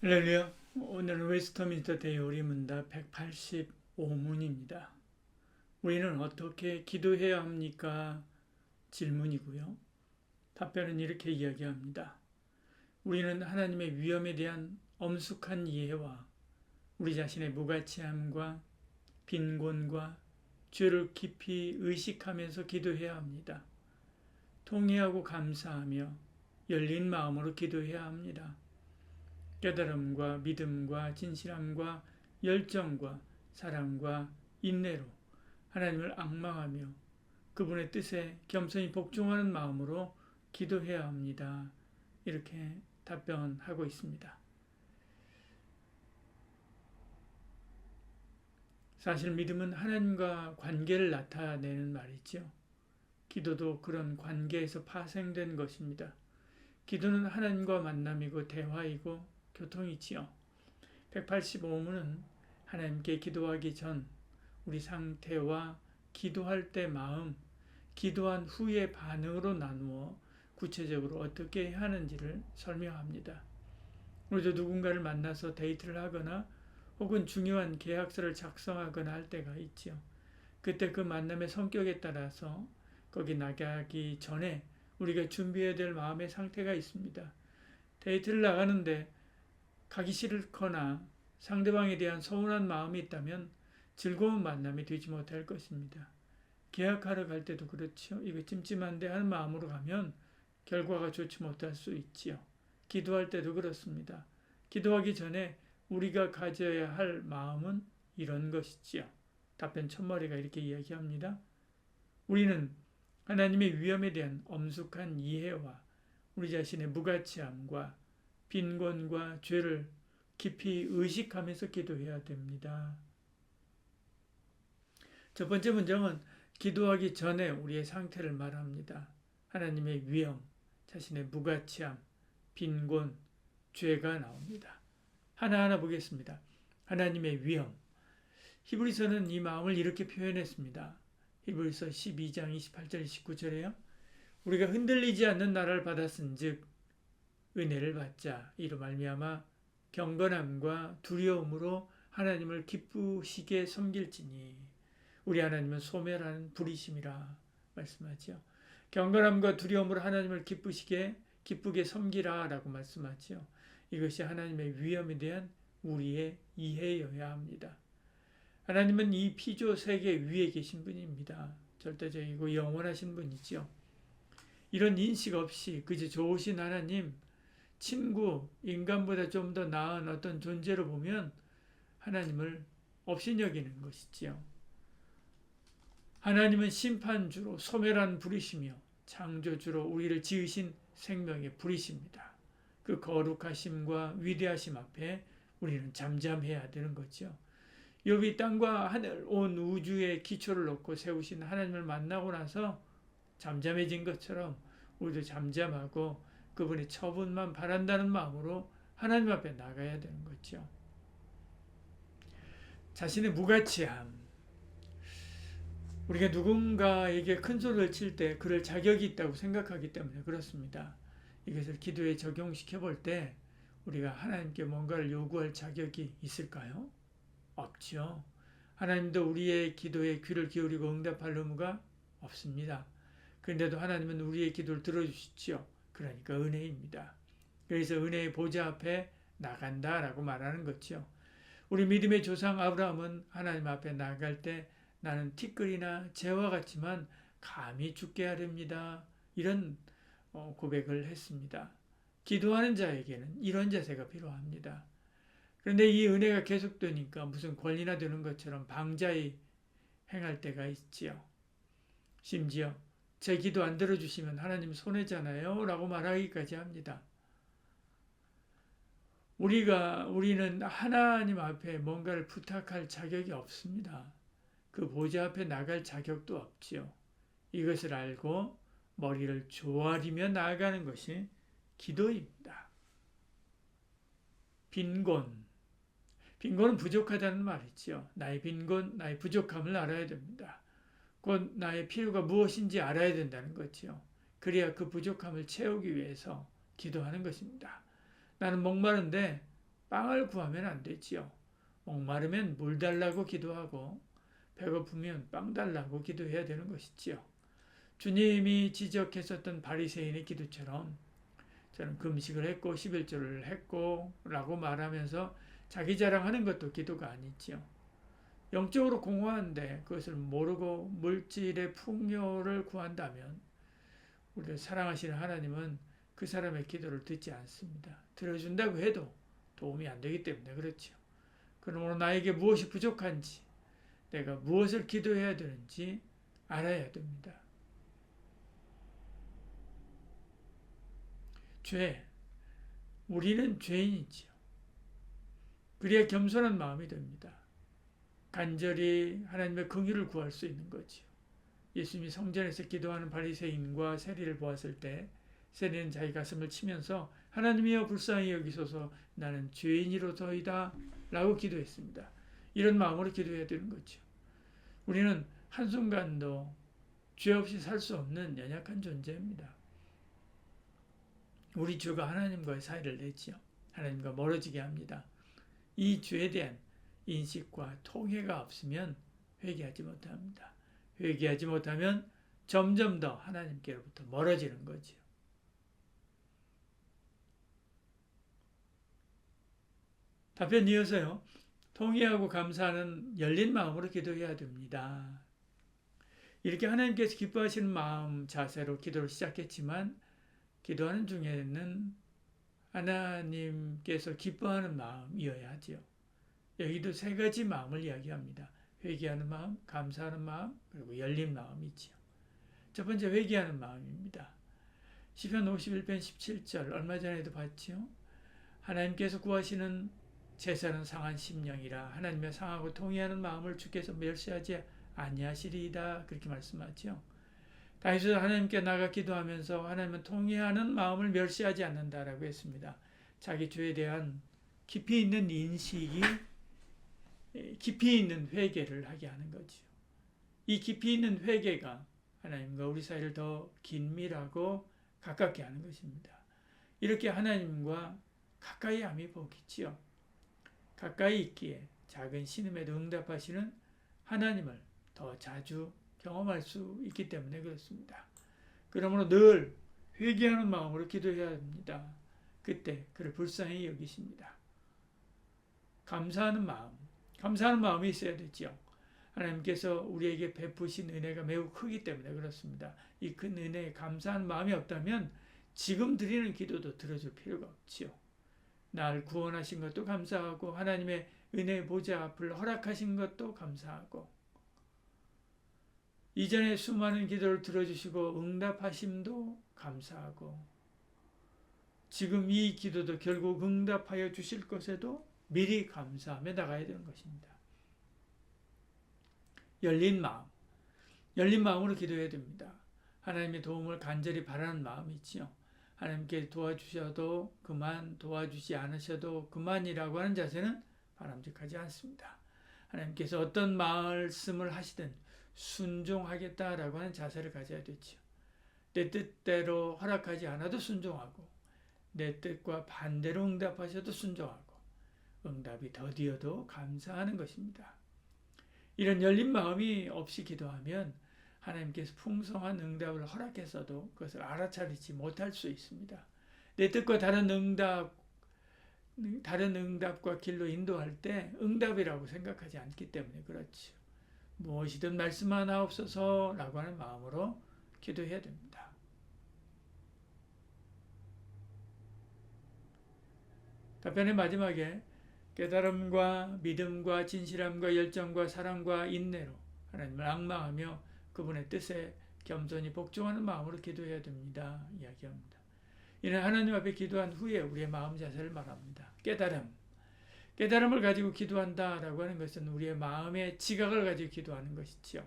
할렐루야. 오늘은 웨스터민스터 대요리 문답 185문입니다. 우리는 어떻게 기도해야 합니까? 질문이고요. 답변은 이렇게 이야기합니다. 우리는 하나님의 위엄에 대한 엄숙한 이해와 우리 자신의 무가치함과 빈곤과 죄를 깊이 의식하면서 기도해야 합니다. 통회하고 감사하며 열린 마음으로 기도해야 합니다. 깨달음과 믿음과 진실함과 열정과 사랑과 인내로 하나님을 앙망하며 그분의 뜻에 겸손히 복종하는 마음으로 기도해야 합니다. 이렇게 답변하고 있습니다. 사실 믿음은 하나님과 관계를 나타내는 말이죠. 기도도 그런 관계에서 파생된 것입니다. 기도는 하나님과 만남이고 대화이고 교통이지요. 185문은 하나님께 기도하기 전 우리 상태와 기도할 때 마음, 기도한 후의 반응으로 나누어 구체적으로 어떻게 해야 하는지를 설명합니다. 우리도 누군가를 만나서 데이트를 하거나 혹은 중요한 계약서를 작성하거나 할 때가 있지요. 그때 그 만남의 성격에 따라서 거기 나가기 전에 우리가 준비해야 될 마음의 상태가 있습니다. 데이트를 나가는데 가기 싫거나 상대방에 대한 서운한 마음이 있다면 즐거운 만남이 되지 못할 것입니다. 계약하러 갈 때도 그렇죠. 이거 찜찜한데 하는 마음으로 가면 결과가 좋지 못할 수 있지요. 기도할 때도 그렇습니다. 기도하기 전에 우리가 가져야 할 마음은 이런 것이지요. 답변 첫머리가 이렇게 이야기합니다. 우리는 하나님의 위엄에 대한 엄숙한 이해와 우리 자신의 무가치함과 빈곤과 죄를 깊이 의식하면서 기도해야 됩니다. 첫 번째 문장은 기도하기 전에 우리의 상태를 말합니다. 하나님의 위엄, 자신의 무가치함, 빈곤, 죄가 나옵니다. 하나하나 보겠습니다. 하나님의 위엄. 히브리서는 이 마음을 이렇게 표현했습니다. 히브리서 12장 28절 29절에요. 우리가 흔들리지 않는 나라를 받았은즉 은혜를 받자. 이로 말미암아 경건함과 두려움으로 하나님을 기쁘시게 섬길지니 우리 하나님은 소멸하는 불이심이라 말씀하죠. 경건함과 두려움으로 하나님을 기쁘게 섬기라 라고 말씀하죠. 이것이 하나님의 위엄에 대한 우리의 이해여야 합니다. 하나님은 이 피조 세계 위에 계신 분입니다. 절대적이고 영원하신 분이죠. 이런 인식 없이 그저 좋으신 하나님, 친구, 인간보다 좀 더 나은 어떤 존재로 보면 하나님을 업신여기는 것이지요. 하나님은 심판주로 소멸한 불이시며 창조주로 우리를 지으신 생명의 불이십니다. 그 거룩하심과 위대하심 앞에 우리는 잠잠해야 되는 거죠. 욥이 땅과 하늘 온 우주의 기초를 놓고 세우신 하나님을 만나고 나서 잠잠해진 것처럼 우리도 잠잠하고 그분의 처분만 바란다는 마음으로 하나님 앞에 나가야 되는 거죠. 자신의 무가치함. 우리가 누군가에게 큰 소리를 칠 때 그럴 자격이 있다고 생각하기 때문에 그렇습니다. 이것을 기도에 적용시켜 볼 때 우리가 하나님께 뭔가를 요구할 자격이 있을까요? 없죠. 하나님도 우리의 기도에 귀를 기울이고 응답할 의무가 없습니다. 그런데도 하나님은 우리의 기도를 들어주시죠. 그러니까 은혜입니다. 그래서 은혜의 보좌 앞에 나간다라고 말하는 거죠. 우리 믿음의 조상 아브라함은 하나님 앞에 나갈 때 나는 티끌이나 재와 같지만 감히 죽게 하렵니다. 이런 고백을 했습니다. 기도하는 자에게는 이런 자세가 필요합니다. 그런데 이 은혜가 계속되니까 무슨 권리나 되는 것처럼 방자히 행할 때가 있지요. 심지어 제 기도 안 들어주시면 하나님 손해잖아요 라고 말하기까지 합니다. 우리는 하나님 앞에 뭔가를 부탁할 자격이 없습니다. 그 보좌 앞에 나갈 자격도 없지요. 이것을 알고 머리를 조아리며 나아가는 것이 기도입니다. 빈곤은 부족하다는 말이지요. 나의 빈곤, 나의 부족함을 알아야 됩니다. 곧 나의 필요가 무엇인지 알아야 된다는 거지요. 그래야 그 부족함을 채우기 위해서 기도하는 것입니다. 나는 목마른데 빵을 구하면 안 되지요. 목마르면 물 달라고 기도하고 배고프면 빵 달라고 기도해야 되는 것이지요. 주님이 지적했었던 바리새인의 기도처럼 저는 금식을 했고 11조를 했고 라고 말하면서 자기 자랑하는 것도 기도가 아니지요. 영적으로 공허한데 그것을 모르고 물질의 풍요를 구한다면 우리를 사랑하시는 하나님은 그 사람의 기도를 듣지 않습니다. 들어준다고 해도 도움이 안 되기 때문에 그렇죠. 그러므로 나에게 무엇이 부족한지 내가 무엇을 기도해야 되는지 알아야 됩니다. 죄, 우리는 죄인이지요. 그래야 겸손한 마음이 됩니다. 간절히 하나님의 긍휼을 구할 수 있는 거지요. 예수님이 성전에서 기도하는 바리새인과 세리를 보았을 때 세리는 자기 가슴을 치면서 하나님이여 불쌍히 여기소서 나는 죄인이로소이다 라고 기도했습니다. 이런 마음으로 기도해야 되는 거죠. 우리는 한순간도 죄 없이 살 수 없는 연약한 존재입니다. 우리 죄가 하나님과의 사이를 내지요. 하나님과 멀어지게 합니다. 이 죄에 대한 인식과 통회가 없으면 회개하지 못합니다. 회개하지 못하면 점점 더 하나님께로부터 멀어지는 거지요. 답변 이어서요. 통회하고 감사하는 열린 마음으로 기도해야 됩니다. 이렇게 하나님께서 기뻐하시는 마음 자세로 기도를 시작했지만 기도하는 중에는 하나님께서 기뻐하는 마음이어야 하지요. 여기도 세 가지 마음을 이야기합니다. 회개하는 마음, 감사하는 마음, 그리고 열린 마음이지요. 첫 번째 회개하는 마음입니다. 시편 51편 17절 얼마 전에도 봤지요. 하나님께서 구하시는 제사는 상한 심령이라 하나님의 상하고 통회하는 마음을 주께서 멸시하지 아니하시리이다 그렇게 말씀하죠. 다윗은 하나님께 나가 기도하면서 하나님은 통회하는 마음을 멸시하지 않는다라고 했습니다. 자기 죄에 대한 깊이 있는 인식이 깊이 있는 회개를 하게 하는 거죠. 이 깊이 있는 회개가 하나님과 우리 사이를 더 긴밀하고 가깝게 하는 것입니다. 이렇게 하나님과 가까이 함이 복이지요. 가까이 있기에 작은 신음에도 응답하시는 하나님을 더 자주 경험할 수 있기 때문에 그렇습니다. 그러므로 늘 회개하는 마음으로 기도해야 합니다. 그때 그를 불쌍히 여기십니다. 감사하는 마음이 있어야 되죠. 하나님께서 우리에게 베푸신 은혜가 매우 크기 때문에 그렇습니다. 이 큰 은혜에 감사하는 마음이 없다면 지금 드리는 기도도 들어줄 필요가 없지요. 날 구원하신 것도 감사하고 하나님의 은혜 보좌 앞을 허락하신 것도 감사하고 이전에 수많은 기도를 들어주시고 응답하심도 감사하고 지금 이 기도도 결국 응답하여 주실 것에도 미리 감사하며 나가야 되는 것입니다. 열린 마음으로 기도해야 됩니다. 하나님의 도움을 간절히 바라는 마음이 있지요. 하나님께 도와주셔도 그만, 도와주지 않으셔도 그만이라고 하는 자세는 바람직하지 않습니다. 하나님께서 어떤 말씀을 하시든 순종하겠다라고 하는 자세를 가져야 되죠. 내 뜻대로 허락하지 않아도 순종하고 내 뜻과 반대로 응답하셔도 순종하고 응답이 더디어도 감사하는 것입니다. 이런 열린 마음이 없이 기도하면 하나님께서 풍성한 응답을 허락했어도 그것을 알아차리지 못할 수 있습니다. 내 뜻과 다른 응답과 길로 인도할 때 응답이라고 생각하지 않기 때문에 그렇죠. 무엇이든 말씀하옵소서라고 하는 마음으로 기도해야 됩니다. 답변의 마지막에 깨달음과 믿음과 진실함과 열정과 사랑과 인내로 하나님을 앙망하며 그분의 뜻에 겸손히 복종하는 마음으로 기도해야 됩니다. 이야기합니다. 이는 하나님 앞에 기도한 후에 우리의 마음 자세를 말합니다. 깨달음을 가지고 기도한다라고 하는 것은 우리의 마음의 지각을 가지고 기도하는 것이지요.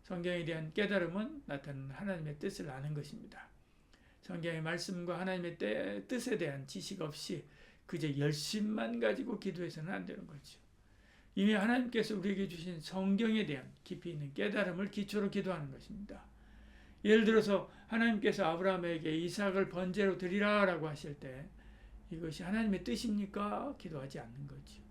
성경에 대한 깨달음은 나타나는 하나님의 뜻을 아는 것입니다. 성경의 말씀과 하나님의 뜻에 대한 지식 없이 그저 열심만 가지고 기도해서는 안 되는 거죠. 이미 하나님께서 우리에게 주신 성경에 대한 깊이 있는 깨달음을 기초로 기도하는 것입니다. 예를 들어서 하나님께서 아브라함에게 이삭을 번제로 드리라라고 하실 때 이것이 하나님의 뜻입니까? 기도하지 않는 거죠.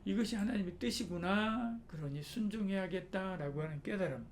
이것이 하나님의 뜻이구나. 그러니 순종해야겠다라고 하는 깨달음.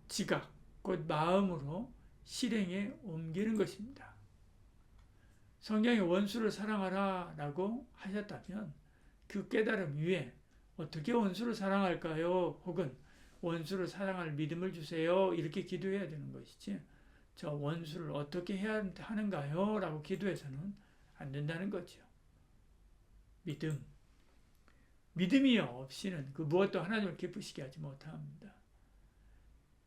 지각, 곧 마음으로 실행에 옮기는 것입니다. 성경에 원수를 사랑하라 라고 하셨다면 그 깨달음 위에 어떻게 원수를 사랑할까요? 혹은 원수를 사랑할 믿음을 주세요. 이렇게 기도해야 되는 것이지 저 원수를 어떻게 해야 하는가요? 라고 기도해서는 안 된다는 거죠. 믿음이 없이는 그 무엇도 하나님을 기쁘시게 하지 못합니다.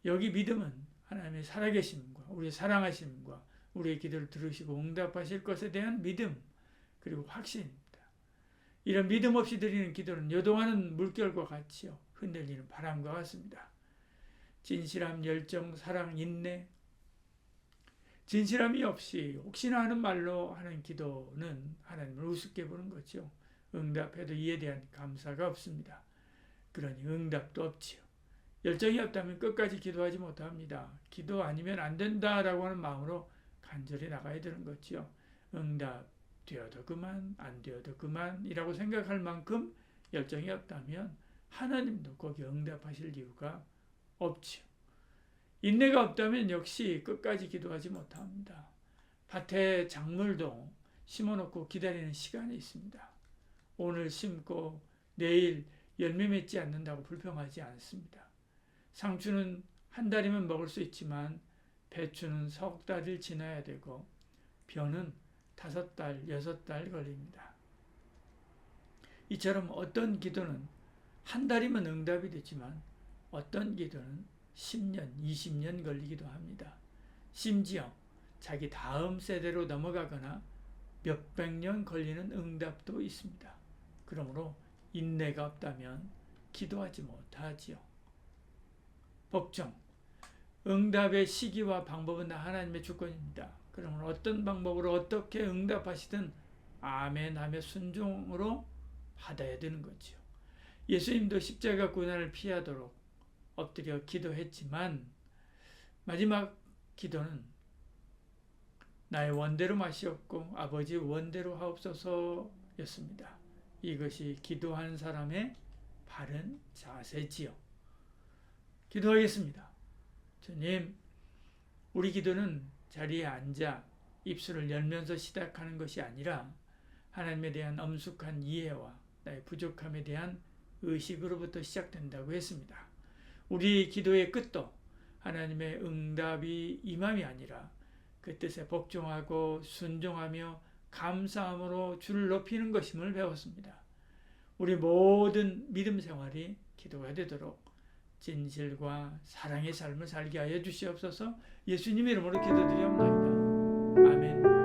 여기 믿음은 하나님의 살아계심과 우리의 사랑하심과 우리의 기도를 들으시고 응답하실 것에 대한 믿음 그리고 확신입니다. 이런 믿음 없이 드리는 기도는 요동하는 물결과 같이요 흔들리는 바람과 같습니다. 진실함, 열정, 사랑, 인내 진실함이 없이 혹시나 하는 말로 하는 기도는 하나님을 우습게 보는 거죠. 응답해도 이에 대한 감사가 없습니다. 그러니 응답도 없지요. 열정이 없다면 끝까지 기도하지 못합니다. 기도 아니면 안 된다라고 하는 마음으로 간절히 나가야 되는 거죠. 응답 되어도 그만 안 되어도 그만이라고 생각할 만큼 열정이 없다면 하나님도 거기 응답하실 이유가 없지요. 인내가 없다면 역시 끝까지 기도하지 못합니다. 밭에 작물도 심어놓고 기다리는 시간이 있습니다. 오늘 심고 내일 열매 맺지 않는다고 불평하지 않습니다. 상추는 한 달이면 먹을 수 있지만 배추는 석 달을 지나야 되고 벼는 5달, 6달 걸립니다. 이처럼 어떤 기도는 한 달이면 응답이 되지만 어떤 기도는 10년, 20년 걸리기도 합니다. 심지어 자기 다음 세대로 넘어가거나 몇백 년 걸리는 응답도 있습니다. 그러므로 인내가 없다면 기도하지 못하지요. 복종, 응답의 시기와 방법은 다 하나님의 주권입니다. 그러면 어떤 방법으로 어떻게 응답하시든 아멘하며 순종으로 받아야 되는 거죠. 예수님도 십자가 고난을 피하도록 엎드려 기도했지만 마지막 기도는 나의 원대로 마시옵고 아버지 원대로 하옵소서였습니다. 이것이 기도하는 사람의 바른 자세지요. 기도하겠습니다. 주님, 우리 기도는 자리에 앉아 입술을 열면서 시작하는 것이 아니라 하나님에 대한 엄숙한 이해와 나의 부족함에 대한 의식으로부터 시작된다고 했습니다. 우리 기도의 끝도 하나님의 응답이 임함이 아니라 그 뜻에 복종하고 순종하며 감사함으로 주를 높이는 것임을 배웠습니다. 우리 모든 믿음 생활이 기도가 되도록 진실과 사랑의 삶을 살게 하여 주시옵소서. 예수님의 이름으로 기도드리옵나이다. 아멘.